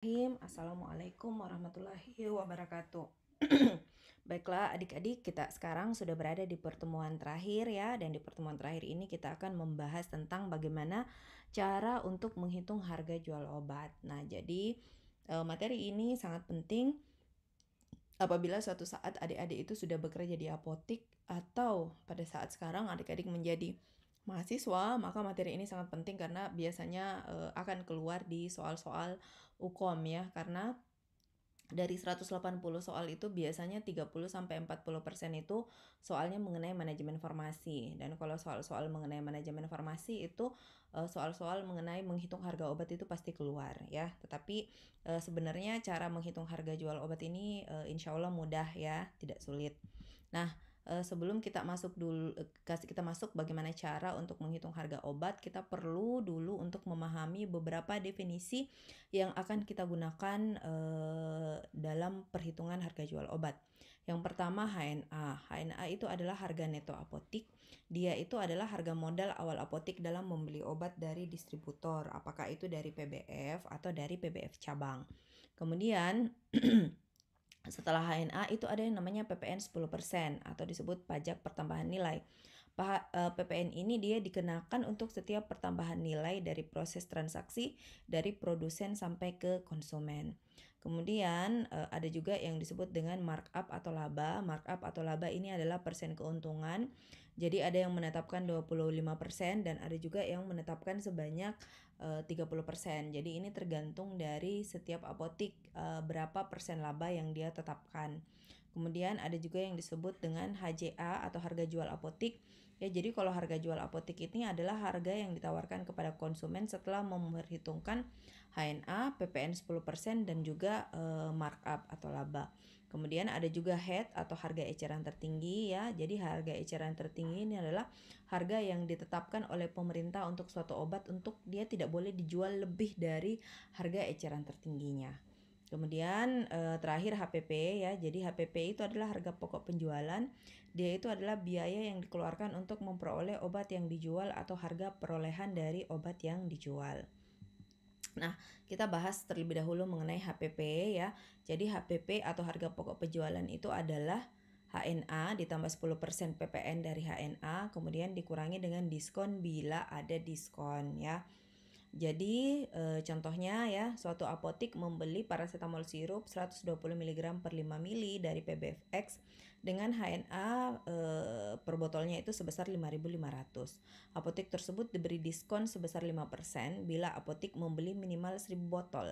Assalamualaikum warahmatullahi wabarakatuh. Baiklah adik-adik, kita sekarang sudah berada di pertemuan terakhir ya. Dan di pertemuan terakhir ini kita akan membahas tentang bagaimana cara untuk menghitung harga jual obat. Nah, jadi materi ini sangat penting apabila suatu saat adik-adik itu sudah bekerja di apotik, atau pada saat sekarang adik-adik menjadi mahasiswa. Maka materi ini sangat penting karena biasanya akan keluar di soal-soal UKOM ya, karena dari 180 soal itu biasanya 30-40% itu soalnya mengenai manajemen farmasi. Dan kalau soal-soal mengenai manajemen farmasi itu soal-soal mengenai menghitung harga obat itu pasti keluar ya. Tetapi sebenarnya cara menghitung harga jual obat ini insya Allah mudah ya, tidak sulit. Nah, sebelum kita masuk bagaimana cara untuk menghitung harga obat, kita perlu dulu untuk memahami beberapa definisi yang akan kita gunakan dalam perhitungan harga jual obat. Yang pertama HNA. HNA itu adalah harga neto apotik. Dia itu adalah harga modal awal apotik dalam membeli obat dari distributor, apakah itu dari PBF atau dari PBF cabang. Kemudian setelah HNA itu ada yang namanya PPN 10% atau disebut pajak pertambahan nilai. PPN ini dia dikenakan untuk setiap pertambahan nilai dari proses transaksi dari produsen sampai ke konsumen. Kemudian ada juga yang disebut dengan markup atau laba. Markup atau laba ini adalah persen keuntungan. Jadi ada yang menetapkan 25% dan ada juga yang menetapkan sebanyak 30%. Jadi ini tergantung dari setiap apotik berapa persen laba yang dia tetapkan. Kemudian ada juga yang disebut dengan HJA atau harga jual apotik. Ya, jadi kalau harga jual apotik ini adalah harga yang ditawarkan kepada konsumen setelah memperhitungkan HNA, PPN 10% dan juga markup atau laba. Kemudian ada juga head atau harga eceran tertinggi ya. Jadi harga eceran tertinggi ini adalah harga yang ditetapkan oleh pemerintah untuk suatu obat untuk dia tidak boleh dijual lebih dari harga eceran tertingginya. Kemudian terakhir HPP ya. Jadi HPP itu adalah harga pokok penjualan. Dia itu adalah biaya yang dikeluarkan untuk memperoleh obat yang dijual atau harga perolehan dari obat yang dijual. Nah, kita bahas terlebih dahulu mengenai HPP ya. Jadi HPP atau harga pokok penjualan itu adalah HNA ditambah 10% PPN dari HNA, kemudian dikurangi dengan diskon bila ada diskon ya. Jadi contohnya ya, suatu apotik membeli paracetamol sirup 120 mg per 5 mili dari PBFX dengan HNA per botolnya itu sebesar 5.500. Apotik tersebut diberi diskon sebesar 5% bila apotik membeli minimal 1.000 botol.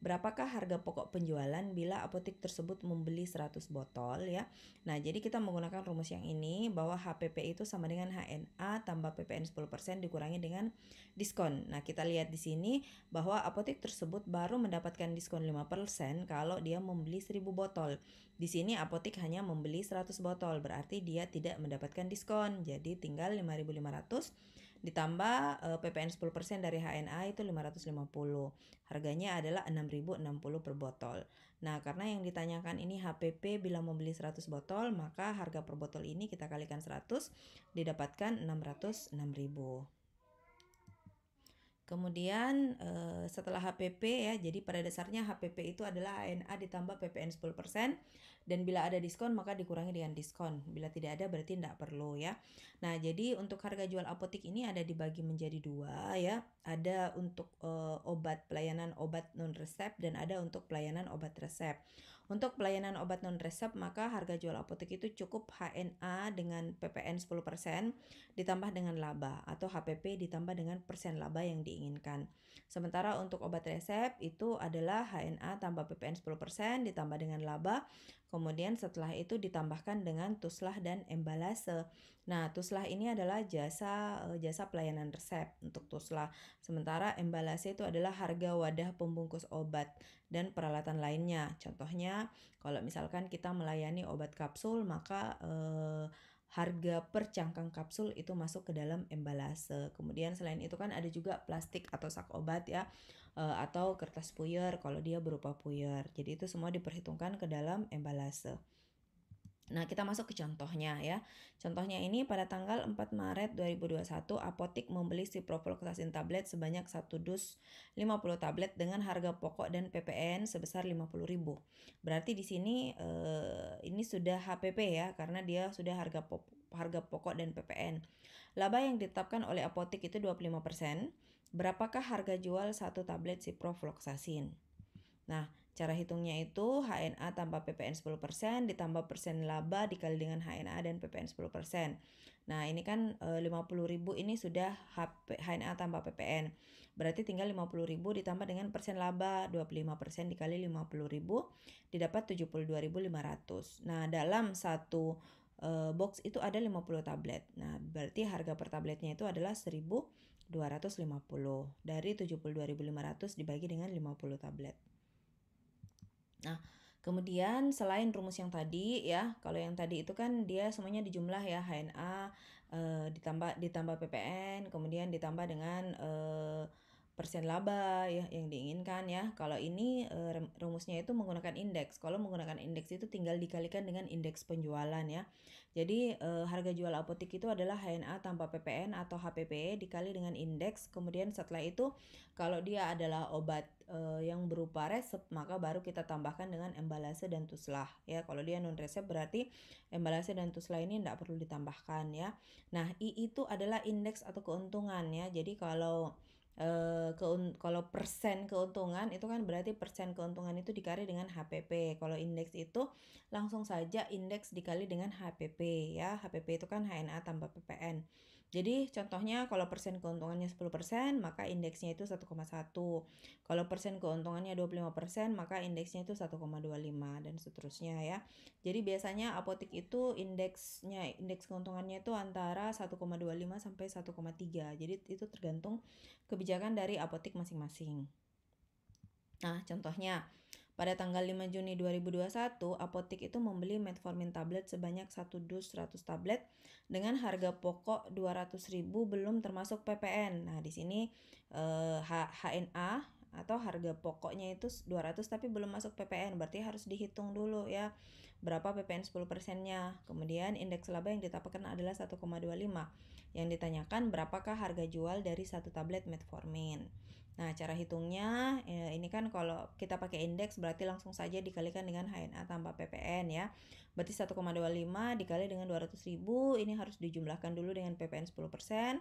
Berapakah harga pokok penjualan bila apotik tersebut membeli 100 botol ya? Nah, jadi kita menggunakan rumus yang ini bahwa HPP itu sama dengan HNA tambah PPN 10% dikurangi dengan diskon. Nah, kita lihat di sini bahwa apotek tersebut baru mendapatkan diskon 5% kalau dia membeli 1.000 botol. Di sini apotek hanya membeli 100 botol, berarti dia tidak mendapatkan diskon. Jadi tinggal 5.500 ditambah PPN 10% dari HNA itu 550. Harganya adalah 6.060 per botol. Nah, karena yang ditanyakan ini HPP bila membeli 100 botol, maka harga per botol ini kita kalikan 100 didapatkan 606.000. Kemudian setelah HPP ya, jadi pada dasarnya HPP itu adalah HNA ditambah PPN 10% dan bila ada diskon maka dikurangi dengan diskon. Bila tidak ada berarti tidak perlu ya. Nah, jadi untuk harga jual apotik ini ada dibagi menjadi dua ya. Ada untuk obat pelayanan obat non resep dan ada untuk pelayanan obat resep. Untuk pelayanan obat non resep maka harga jual apotik itu cukup HNA dengan PPN 10% ditambah dengan laba atau HPP ditambah dengan persen laba yang diinginkan. Sementara untuk obat resep itu adalah HNA tambah PPN 10% ditambah dengan laba. Kemudian setelah itu ditambahkan dengan tuslah dan embalase. Nah, tuslah ini adalah jasa pelayanan resep untuk tuslah. Sementara embalase itu adalah harga wadah pembungkus obat dan peralatan lainnya. Contohnya, kalau misalkan kita melayani obat kapsul, maka harga per cangkang kapsul itu masuk ke dalam embalase. Kemudian selain itu kan ada juga plastik atau sak obat ya, atau kertas puyer kalau dia berupa puyer. Jadi itu semua diperhitungkan ke dalam embalase. Nah, kita masuk ke contohnya ya. Contohnya ini pada tanggal 4 Maret 2021, apotik membeli ciprofloxacin tablet sebanyak 1 dus 50 tablet dengan harga pokok dan PPN sebesar 50.000. Berarti di sini ini sudah HPP ya, karena dia sudah harga pokok dan PPN. Laba yang ditetapkan oleh apotik itu 25%. Berapakah harga jual satu tablet ciprofloxacin? Nah, cara hitungnya itu HNA tambah PPN 10% ditambah persen laba dikali dengan HNA dan PPN 10%. Nah, ini kan 50.000 ini sudah HNA tambah PPN. Berarti tinggal 50.000 ditambah dengan persen laba 25% dikali 50.000 didapat 72.500. Nah, dalam satu box itu ada 50 tablet. Nah, berarti harga per tabletnya itu adalah 1.250. Dari 72.500 dibagi dengan 50 tablet. Nah, kemudian selain rumus yang tadi ya, kalau yang tadi itu kan dia semuanya dijumlah ya, HNA ditambah PPN, kemudian ditambah dengan persen laba ya yang diinginkan ya. Kalau ini rumusnya itu menggunakan indeks. Kalau menggunakan indeks itu tinggal dikalikan dengan indeks penjualan ya. Jadi harga jual apotik itu adalah HNA tambah PPN atau HPP dikali dengan indeks. Kemudian setelah itu kalau dia adalah obat yang berupa resep, maka baru kita tambahkan dengan embalase dan tuslah ya. Kalau dia non resep berarti embalase dan tuslah ini tidak perlu ditambahkan ya. Nah, I itu adalah indeks atau keuntungan ya. Jadi kalau persen keuntungan itu kan berarti persen keuntungan itu dikali dengan HPP. Kalau indeks itu langsung saja indeks dikali dengan HPP ya. HPP itu kan HNA tambah PPN. Jadi contohnya kalau persen keuntungannya 10%, maka indeksnya itu 1,1. Kalau persen keuntungannya 25%, maka indeksnya itu 1,25 dan seterusnya ya. Jadi biasanya apotik itu indeks keuntungannya itu antara 1,25 sampai 1,3. Jadi itu tergantung kebijakan dari apotik masing-masing. Nah, contohnya pada tanggal 5 Juni 2021, apotik itu membeli metformin tablet sebanyak 1 dus 100 tablet dengan harga pokok 200.000 belum termasuk PPN. Nah, di sini HNA atau harga pokoknya itu 200 tapi belum masuk PPN, berarti harus dihitung dulu ya berapa PPN 10%-nya. Kemudian indeks laba yang ditetapkan adalah 1,25. Yang ditanyakan berapakah harga jual dari satu tablet metformin. Nah, cara hitungnya ini kan kalau kita pakai indeks berarti langsung saja dikalikan dengan HNA tambah PPN ya. Berarti 1,25 dikali dengan 200.000 ini harus dijumlahkan dulu dengan PPN 10%.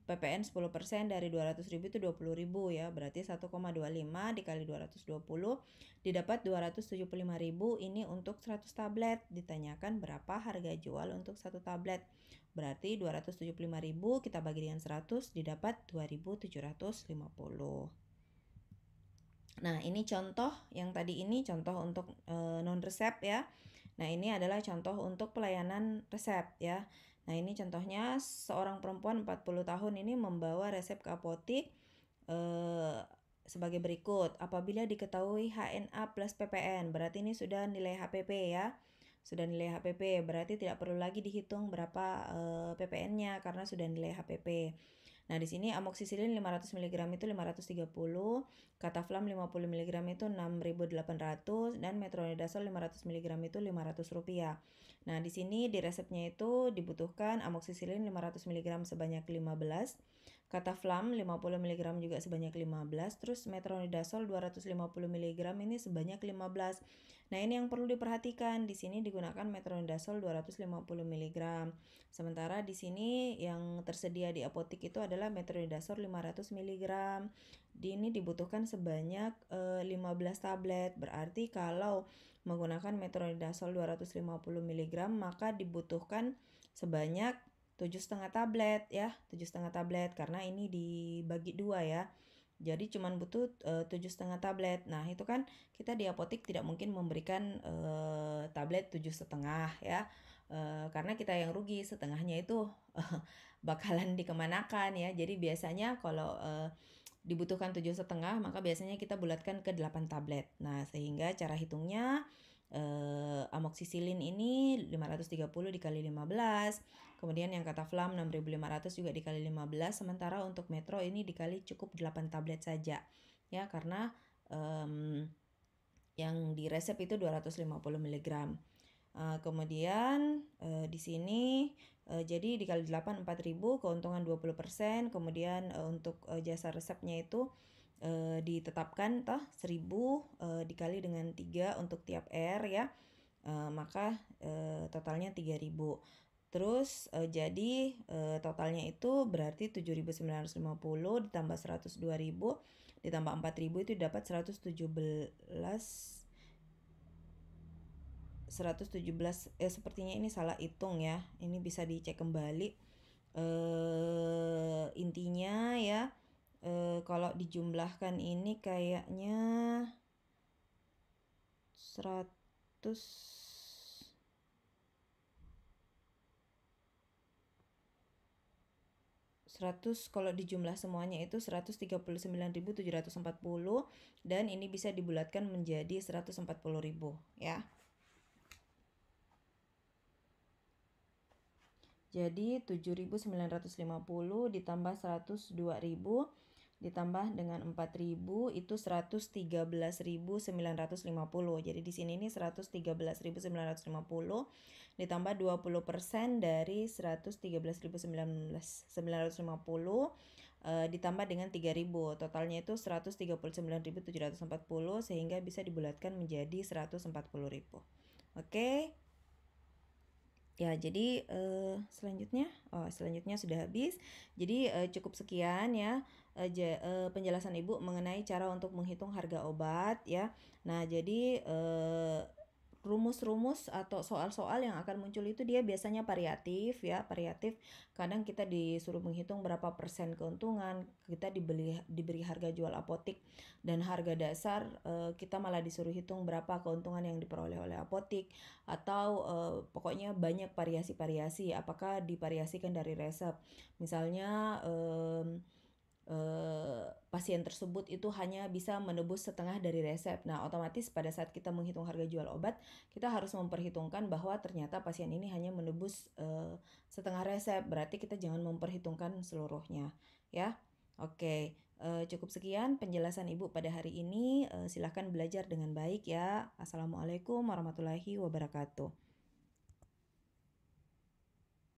PPN 10% dari 200.000 itu 20.000 ya. Berarti 1,25 dikali 220 didapat 275.000 ini untuk 100 tablet. Ditanyakan berapa harga jual untuk satu tablet. Berarti 275.000 kita bagi dengan 100 didapat 2.750. Nah, ini contoh yang tadi ini contoh untuk non resep ya. Nah, ini adalah contoh untuk pelayanan resep ya. Nah, ini contohnya seorang perempuan 40 tahun ini membawa resep ke apotik sebagai berikut. Apabila diketahui HNA plus PPN, berarti ini sudah nilai HPP ya. Sudah nilai HPP, berarti tidak perlu lagi dihitung berapa PPN-nya karena sudah nilai HPP. Nah, di sini amoksisilin 500 mg itu 530, Kataflam 50 mg itu 6.800 dan metronidazol 500 mg itu Rp500. Nah, di sini di resepnya itu dibutuhkan amoksisilin 500 mg sebanyak 15, Kataflam 50 mg juga sebanyak 15, terus metronidazol 250 mg ini sebanyak 15. Nah, ini yang perlu diperhatikan. Di sini digunakan metronidazol 250 mg. Sementara di sini yang tersedia di apotik itu adalah metronidazol 500 mg. Ini dibutuhkan sebanyak 15 tablet. Berarti kalau menggunakan metronidazol 250 mg maka dibutuhkan sebanyak 7,5 tablet ya, 7,5 tablet karena ini dibagi 2 ya. Jadi cuman butuh 7,5 tablet. Nah, itu kan kita di apotik tidak mungkin memberikan tablet 7,5 ya. Karena kita yang rugi, setengahnya itu bakalan dikemanakan ya. Jadi biasanya kalau dibutuhkan 7,5 maka biasanya kita bulatkan ke 8 tablet. Nah, sehingga cara hitungnya amoksisilin ini 530 dikali 15, kemudian yang Kataflam 6.500 juga dikali 15, sementara untuk Metro ini dikali cukup 8 tablet saja ya, karena yang di resep itu 250 mg. Kemudian di sini jadi dikali 8 4.000, keuntungan 20%. Kemudian untuk jasa resepnya itu ditetapkan 1.000 dikali dengan 3 untuk tiap R ya. Maka totalnya 3.000. Terus jadi totalnya itu berarti 7.950 ditambah 102.000 ditambah 4.000 itu dapat 117 sepertinya ini salah hitung ya. Ini bisa dicek kembali. Intinya ya kalau dijumlahkan ini kayaknya 100 kalau dijumlah semuanya itu 139.740 dan ini bisa dibulatkan menjadi 140.000 ya. Jadi 7.950 ditambah 102.000 ditambah dengan 4.000 itu 113.950. Jadi di sini ini 113.950 ditambah 20% dari 113.950 ditambah dengan 3.000. Totalnya itu 139.740 sehingga bisa dibulatkan menjadi 140.000. Oke. Ya, jadi selanjutnya sudah habis. Jadi cukup sekian ya penjelasan Ibu mengenai cara untuk menghitung harga obat ya. Nah, jadi rumus-rumus atau soal-soal yang akan muncul itu dia biasanya variatif ya, variatif. Kadang kita disuruh menghitung berapa persen keuntungan, kita diberi harga jual apotik dan harga dasar, kita malah disuruh hitung berapa keuntungan yang diperoleh oleh apotik, atau pokoknya banyak variasi-variasi, apakah divariasikan dari resep. Misalnya pasien tersebut itu hanya bisa menebus setengah dari resep. Nah, otomatis pada saat kita menghitung harga jual obat, kita harus memperhitungkan bahwa ternyata pasien ini hanya menebus setengah resep. Berarti kita jangan memperhitungkan seluruhnya, ya. Oke, cukup sekian penjelasan Ibu pada hari ini. Silakan belajar dengan baik ya. Assalamualaikum warahmatullahi wabarakatuh.